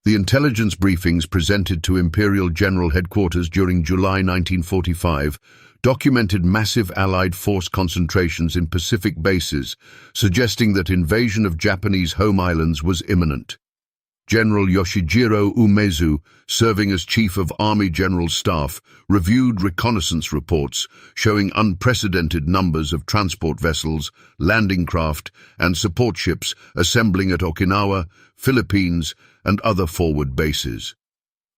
The intelligence briefings presented to Imperial General Headquarters during July 1945 documented massive Allied force concentrations in Pacific bases, suggesting that invasion of Japanese home islands was imminent. General Yoshijiro Umezu, serving as Chief of Army General Staff, reviewed reconnaissance reports showing unprecedented numbers of transport vessels, landing craft, and support ships assembling at Okinawa, Philippines, and other forward bases.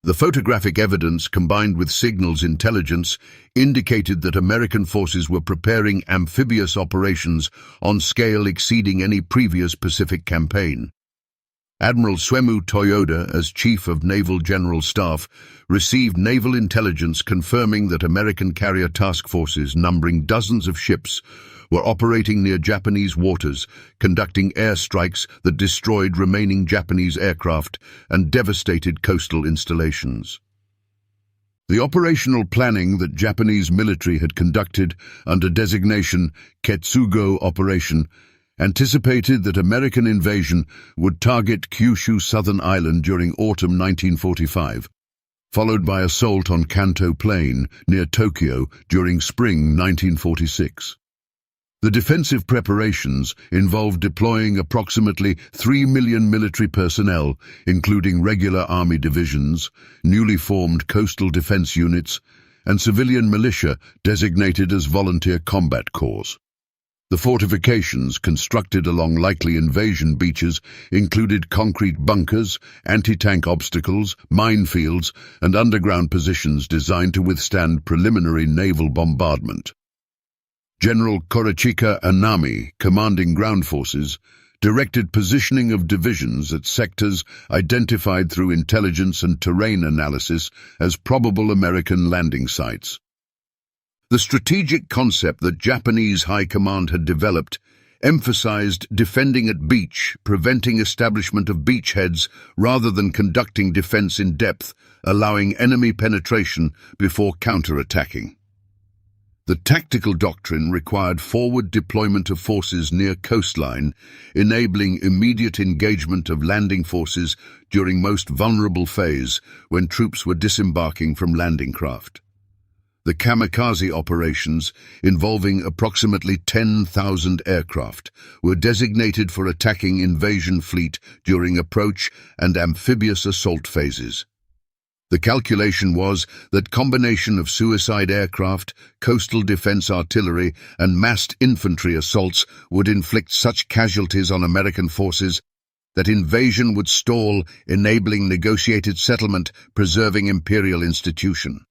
The photographic evidence, combined with signals intelligence, indicated that American forces were preparing amphibious operations on scale exceeding any previous Pacific campaign. Admiral Soemu Toyoda, as Chief of Naval General Staff, received naval intelligence confirming that American carrier task forces numbering dozens of ships were operating near Japanese waters, conducting airstrikes that destroyed remaining Japanese aircraft and devastated coastal installations. The operational planning that Japanese military had conducted under designation Ketsugo Operation anticipated that American invasion would target Kyushu southern island during autumn 1945, followed by assault on Kanto Plain near Tokyo during spring 1946. The defensive preparations involved deploying approximately 3 million military personnel, including regular army divisions, newly formed coastal defense units, and civilian militia designated as volunteer combat corps. The fortifications constructed along likely invasion beaches included concrete bunkers, anti-tank obstacles, minefields, and underground positions designed to withstand preliminary naval bombardment. General Korochika Anami, commanding ground forces, directed positioning of divisions at sectors identified through intelligence and terrain analysis as probable American landing sites. The strategic concept that Japanese High Command had developed emphasized defending at beach, preventing establishment of beachheads rather than conducting defense in depth, allowing enemy penetration before counterattacking. The tactical doctrine required forward deployment of forces near coastline, enabling immediate engagement of landing forces during most vulnerable phase when troops were disembarking from landing craft. The kamikaze operations, involving approximately 10,000 aircraft, were designated for attacking invasion fleet during approach and amphibious assault phases. The calculation was that combination of suicide aircraft, coastal defense artillery, and massed infantry assaults would inflict such casualties on American forces that invasion would stall, enabling negotiated settlement, preserving imperial institution.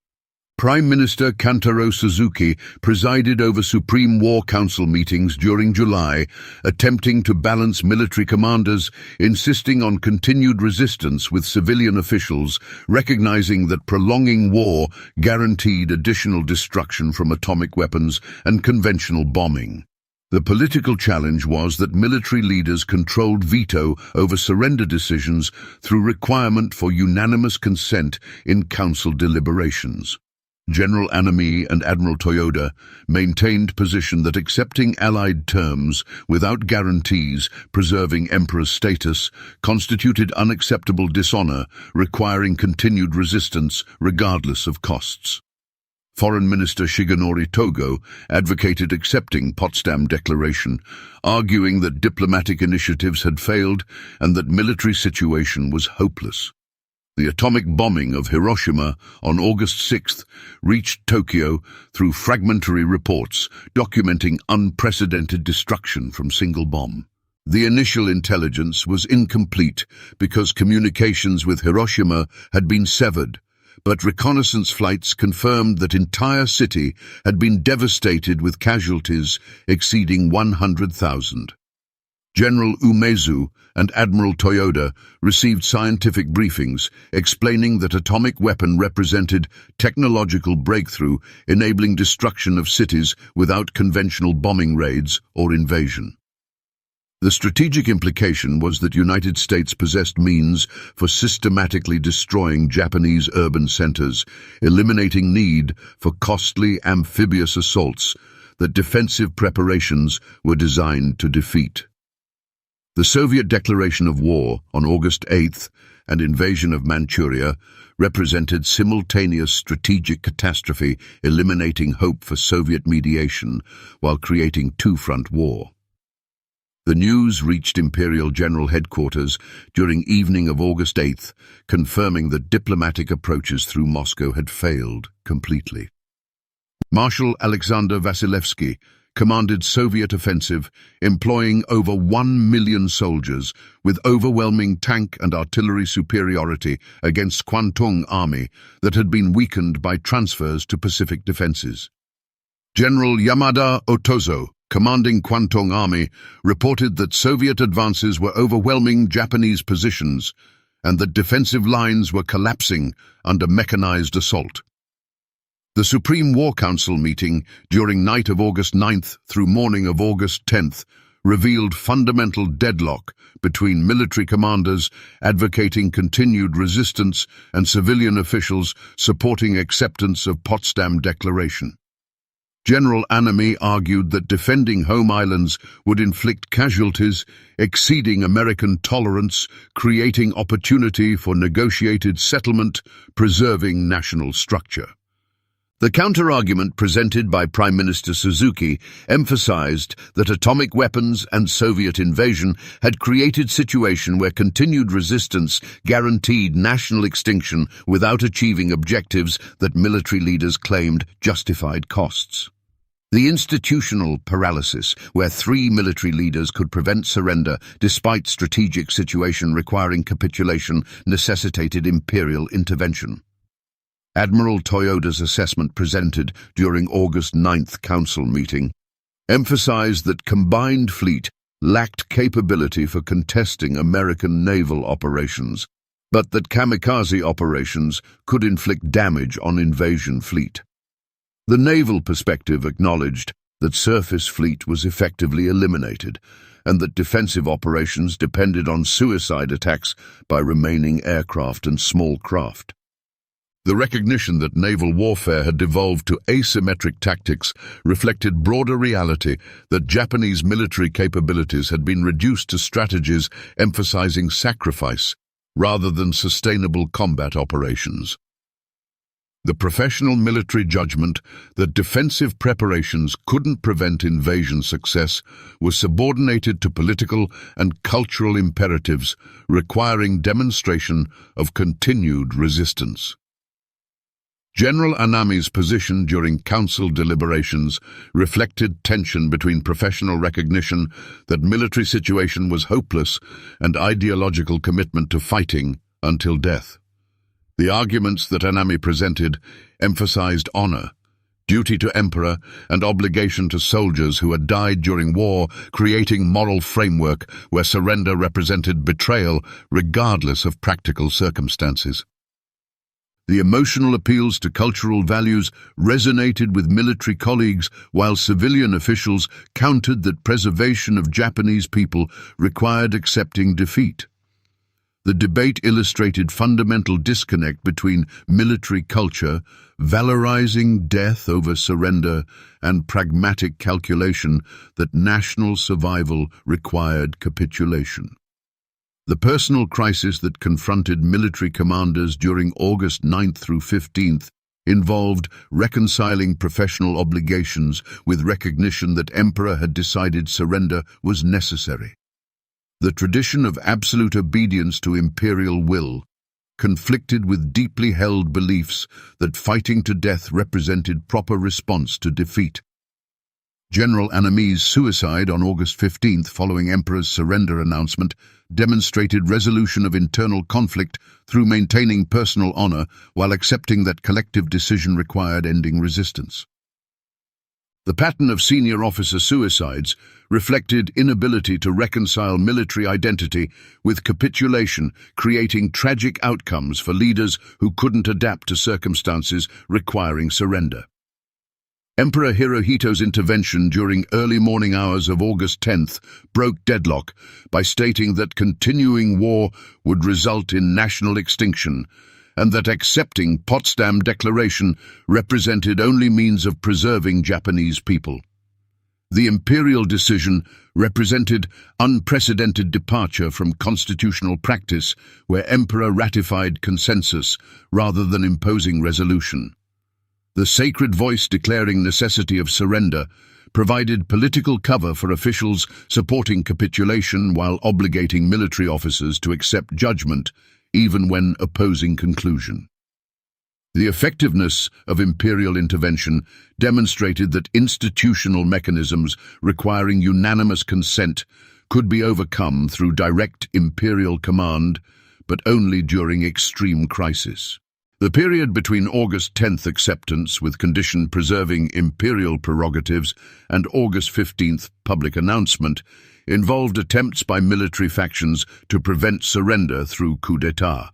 Prime Minister Kantaro Suzuki presided over Supreme War Council meetings during July, attempting to balance military commanders, insisting on continued resistance with civilian officials, recognizing that prolonging war guaranteed additional destruction from atomic weapons and conventional bombing. The political challenge was that military leaders controlled veto over surrender decisions through requirement for unanimous consent in council deliberations. General Anami and Admiral Toyoda maintained position that accepting Allied terms without guarantees preserving Emperor's status constituted unacceptable dishonor, requiring continued resistance regardless of costs. Foreign Minister Shigenori Togo advocated accepting Potsdam Declaration, arguing that diplomatic initiatives had failed and that military situation was hopeless. The atomic bombing of Hiroshima on August 6th reached Tokyo through fragmentary reports documenting unprecedented destruction from single bomb. The initial intelligence was incomplete because communications with Hiroshima had been severed, but reconnaissance flights confirmed that entire city had been devastated with casualties exceeding 100,000. General Umezu and Admiral Toyoda received scientific briefings explaining that atomic weapon represented technological breakthrough enabling destruction of cities without conventional bombing raids or invasion. The strategic implication was that United States possessed means for systematically destroying Japanese urban centers, eliminating need for costly amphibious assaults that defensive preparations were designed to defeat. The Soviet declaration of war on August 8th and invasion of Manchuria represented simultaneous strategic catastrophe, eliminating hope for Soviet mediation while creating two-front war. The news reached Imperial General Headquarters during evening of August 8th, confirming that diplomatic approaches through Moscow had failed completely. Marshal Alexander Vasilevsky commanded Soviet offensive, employing over 1 million soldiers with overwhelming tank and artillery superiority against Kwantung army that had been weakened by transfers to Pacific defenses. General Yamada Otozo, commanding Kwantung army, reported that Soviet advances were overwhelming Japanese positions and that defensive lines were collapsing under mechanized assault. The Supreme War Council meeting during night of August 9th through morning of August 10th revealed fundamental deadlock between military commanders advocating continued resistance and civilian officials supporting acceptance of Potsdam Declaration. General Anami argued that defending home islands would inflict casualties exceeding American tolerance, creating opportunity for negotiated settlement, preserving national structure. The counter-argument presented by Prime Minister Suzuki emphasized that atomic weapons and Soviet invasion had created a situation where continued resistance guaranteed national extinction without achieving objectives that military leaders claimed justified costs. The institutional paralysis, where 3 military leaders could prevent surrender despite strategic situation requiring capitulation, necessitated imperial intervention. Admiral Toyoda's assessment presented during August 9th Council meeting emphasized that combined fleet lacked capability for contesting American naval operations, but that kamikaze operations could inflict damage on invasion fleet. The naval perspective acknowledged that surface fleet was effectively eliminated and that defensive operations depended on suicide attacks by remaining aircraft and small craft. The recognition that naval warfare had devolved to asymmetric tactics reflected broader reality that Japanese military capabilities had been reduced to strategies emphasizing sacrifice rather than sustainable combat operations. The professional military judgment that defensive preparations couldn't prevent invasion success was subordinated to political and cultural imperatives requiring demonstration of continued resistance. General Anami's position during council deliberations reflected tension between professional recognition that military situation was hopeless and ideological commitment to fighting until death. The arguments that Anami presented emphasized honor, duty to emperor, and obligation to soldiers who had died during war, creating moral framework where surrender represented betrayal regardless of practical circumstances. The emotional appeals to cultural values resonated with military colleagues, while civilian officials countered that preservation of Japanese people required accepting defeat. The debate illustrated fundamental disconnect between military culture, valorizing death over surrender, and pragmatic calculation that national survival required capitulation. The personal crisis that confronted military commanders during August 9th through 15th involved reconciling professional obligations with recognition that Emperor had decided surrender was necessary. The tradition of absolute obedience to imperial will conflicted with deeply held beliefs that fighting to death represented proper response to defeat. General Anami's suicide on August 15th following Emperor's surrender announcement demonstrated resolution of internal conflict through maintaining personal honor while accepting that collective decision required ending resistance. The pattern of senior officer suicides reflected inability to reconcile military identity with capitulation, creating tragic outcomes for leaders who couldn't adapt to circumstances requiring surrender. Emperor Hirohito's intervention during early morning hours of August 10th broke deadlock by stating that continuing war would result in national extinction and that accepting Potsdam Declaration represented only means of preserving Japanese people. The imperial decision represented unprecedented departure from constitutional practice where emperor ratified consensus rather than imposing resolution. The sacred voice declaring necessity of surrender provided political cover for officials supporting capitulation while obligating military officers to accept judgment, even when opposing conclusion. The effectiveness of imperial intervention demonstrated that institutional mechanisms requiring unanimous consent could be overcome through direct imperial command, but only during extreme crisis. The period between August 10th acceptance with condition preserving imperial prerogatives and August 15th public announcement involved attempts by military factions to prevent surrender through coup d'état.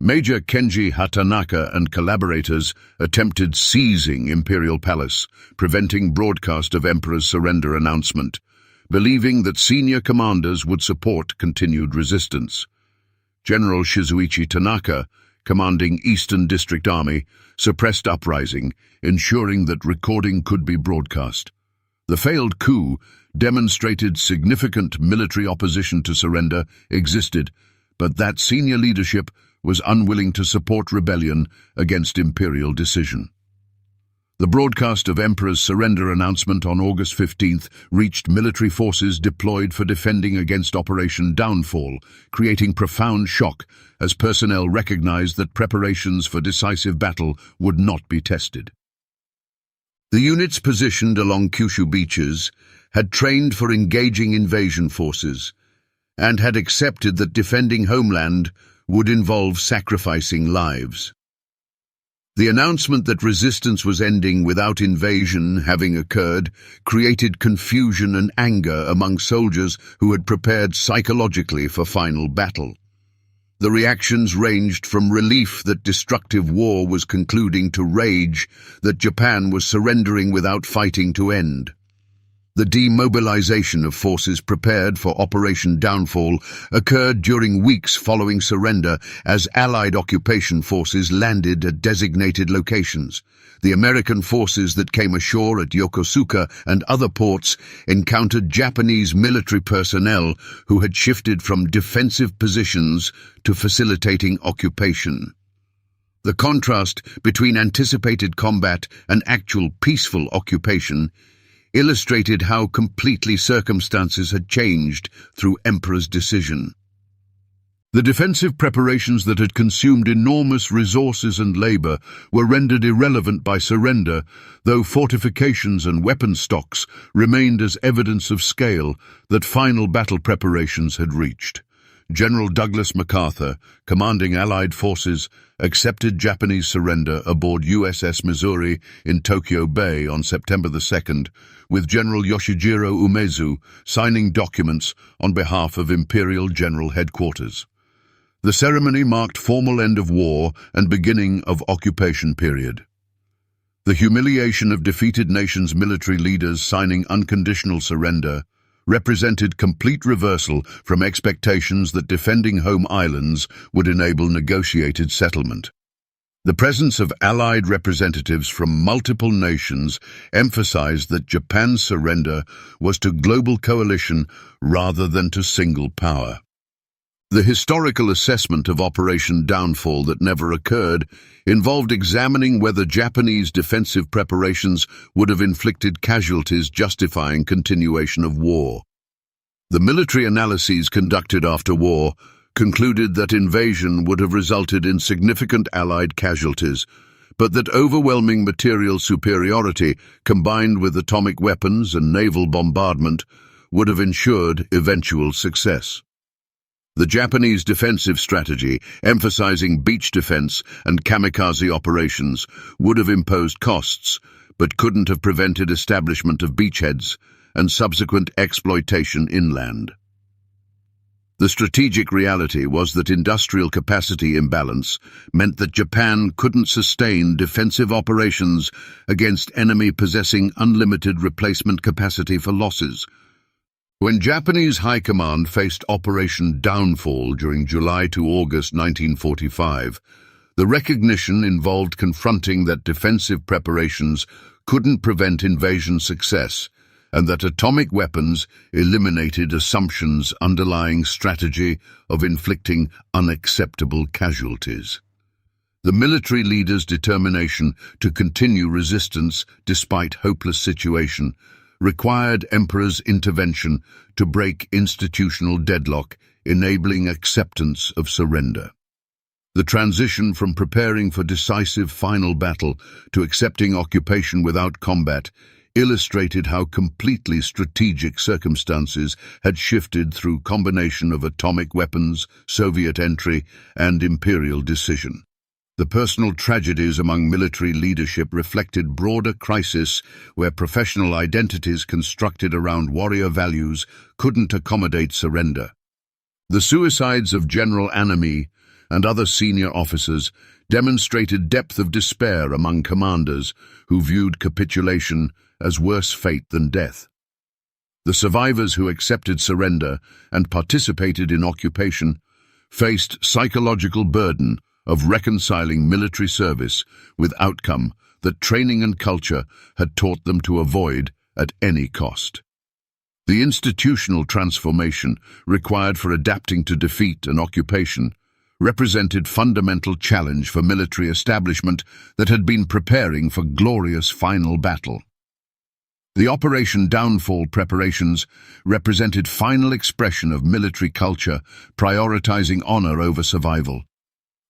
Major Kenji Hatanaka and collaborators attempted seizing Imperial Palace, preventing broadcast of Emperor's surrender announcement, believing that senior commanders would support continued resistance. General Shizuichi Tanaka, commanding Eastern District Army, suppressed uprising, ensuring that recording could be broadcast. The failed coup demonstrated significant military opposition to surrender existed, but that senior leadership was unwilling to support rebellion against imperial decision. The broadcast of Emperor's surrender announcement on August 15th reached military forces deployed for defending against Operation Downfall, creating profound shock as personnel recognized that preparations for decisive battle would not be tested. The units positioned along Kyushu beaches had trained for engaging invasion forces and had accepted that defending homeland would involve sacrificing lives. The announcement that resistance was ending without invasion having occurred created confusion and anger among soldiers who had prepared psychologically for final battle. The reactions ranged from relief that destructive war was concluding to rage that Japan was surrendering without fighting to end. The demobilization of forces prepared for Operation Downfall occurred during weeks following surrender as Allied occupation forces landed at designated locations. The American forces that came ashore at Yokosuka and other ports encountered Japanese military personnel who had shifted from defensive positions to facilitating occupation. The contrast between anticipated combat and actual peaceful occupation illustrated how completely circumstances had changed through Emperor's decision. The defensive preparations that had consumed enormous resources and labor were rendered irrelevant by surrender, though fortifications and weapon stocks remained as evidence of scale that final battle preparations had reached. General Douglas MacArthur, commanding Allied forces, accepted Japanese surrender aboard USS Missouri in Tokyo Bay on September 2nd, with General Yoshijiro Umezu signing documents on behalf of Imperial General Headquarters. The ceremony marked formal end of war and beginning of occupation period. The humiliation of defeated nations' military leaders signing unconditional surrender represented complete reversal from expectations that defending home islands would enable negotiated settlement. The presence of Allied representatives from multiple nations emphasized that Japan's surrender was to global coalition rather than to single power. The historical assessment of Operation Downfall that never occurred involved examining whether Japanese defensive preparations would have inflicted casualties justifying continuation of war. The military analyses conducted after war concluded that invasion would have resulted in significant Allied casualties, but that overwhelming material superiority combined with atomic weapons and naval bombardment would have ensured eventual success. The Japanese defensive strategy, emphasizing beach defense and kamikaze operations, would have imposed costs, but couldn't have prevented establishment of beachheads and subsequent exploitation inland. The strategic reality was that industrial capacity imbalance meant that Japan couldn't sustain defensive operations against enemy possessing unlimited replacement capacity for losses. When Japanese High Command faced Operation Downfall during July to August 1945, the recognition involved confronting that defensive preparations couldn't prevent invasion success, and that atomic weapons eliminated assumptions underlying strategy of inflicting unacceptable casualties. The military leader's determination to continue resistance despite hopeless situation required Emperor's intervention to break institutional deadlock, enabling acceptance of surrender. The transition from preparing for decisive final battle to accepting occupation without combat illustrated how completely strategic circumstances had shifted through combination of atomic weapons, Soviet entry, and imperial decision. The personal tragedies among military leadership reflected broader crisis where professional identities constructed around warrior values couldn't accommodate surrender. The suicides of General Anami and other senior officers demonstrated depth of despair among commanders who viewed capitulation as worse fate than death. The survivors who accepted surrender and participated in occupation faced psychological burden of reconciling military service with outcome that training and culture had taught them to avoid at any cost. The institutional transformation required for adapting to defeat and occupation represented fundamental challenge for military establishment that had been preparing for glorious final battle. The Operation Downfall preparations represented final expression of military culture, prioritizing honor over survival.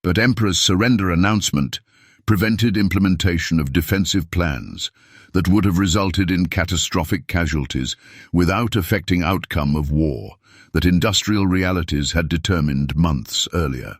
But Emperor's surrender announcement prevented implementation of defensive plans that would have resulted in catastrophic casualties without affecting outcome of war that industrial realities had determined months earlier.